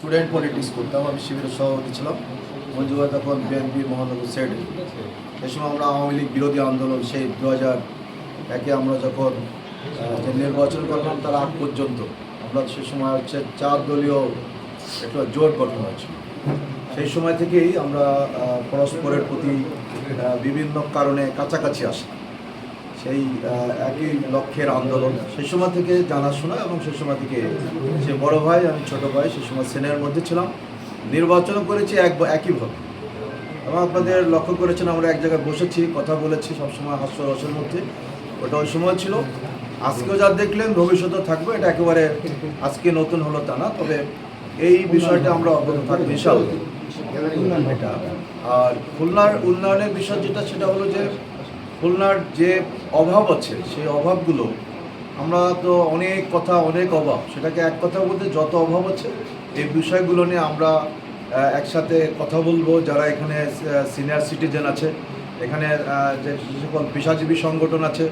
Student politics করতাম। আমি শিবিরের সভাপতি ছিলাম। মঞ্জু ভাই তখন বিএনপি মহানগর সেড। এই সময় আমরা আওয়ামী লীগ বিরোধী আন্দোলন সেই 2001-এ আমরা যখন যে নির্বাচন করলাম তার আগ পর্যন্ত আমরা সে সময় হচ্ছে 4 দলীয় একটা জোট গঠন হয়েছিল। সেই সময় থেকেই আমরা পরস্পরের প্রতি বিভিন্ন কারণে কাছাকাছি আসি। সেই একই লক্ষ্যের আন্দোলন সেই সময় থেকে জানাশোনা, এবং সেই সময় থেকে সে বড় ভাই আমি ছোট ভাই সেই সময় সেনের মধ্যে ছিলাম। নির্বাচনও করেছি একইভাবে, এবং আপনাদের লক্ষ্য করেছেন আমরা এক জায়গায় বসেছি, কথা বলেছি সবসময় হাস্যরসের মধ্যে। ওটা ওই সময় ছিল। আজকেও যা দেখলেন ভবিষ্যতেও থাকবে, এটা একেবারে আজকে নতুন হলো তা না, তবে এই বিষয়টা আমরা অব্যাহত থাকবো ইনশাআল্লাহ। এটা আর খুলনার উন্নয়নের বিষয় যেটা, সেটা হলো যে খুলনার যে অভাব আছে সেই অভাবগুলো, আমরা তো অনেক কথা অনেক অভাব, সেটাকে এক কথা বলতে যত অভাব আছে এই বিষয়গুলো নিয়ে আমরা একসাথে কথা বলবো। যারা এখানে সিনিয়র সিটিজেন আছে, এখানে যে সকল পেশাজীবী সংগঠন আছে,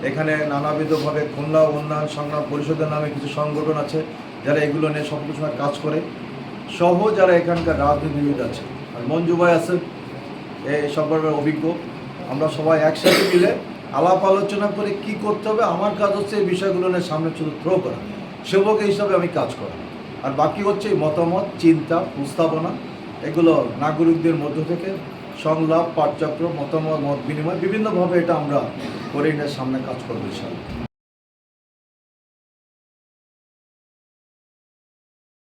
এখানে নানাবিধভাবে খুলনা উন্নয়ন সংগ্রাম পরিষদের নামে কিছু সংগঠন আছে যারা এগুলো নিয়ে সব কিছু কাজ করে, সহ যারা এখানকার রাজনীতিবিদ আছে, আর মঞ্জু ভাই আছেন এসব অভিজ্ঞ। আমরা সবাই একসাথে মিলে আলাপ আলোচনা করে কি করতে হবে। আমার কাজ হচ্ছে এই বিষয়গুলো নিয়ে সামনে শুধু থ্রো করা, সেবক হিসাবে আমি কাজ করা, আর বাকি হচ্ছে এই মতামত, চিন্তা, প্রস্তাবনা, এগুলো নাগরিকদের মধ্য থেকে সংলাপ, পাঠচক্র, মতামত, মত বিনিময় বিভিন্নভাবে এটা আমরা করে নিয়ে সামনে কাজ করবো ইনশাআল্লাহ।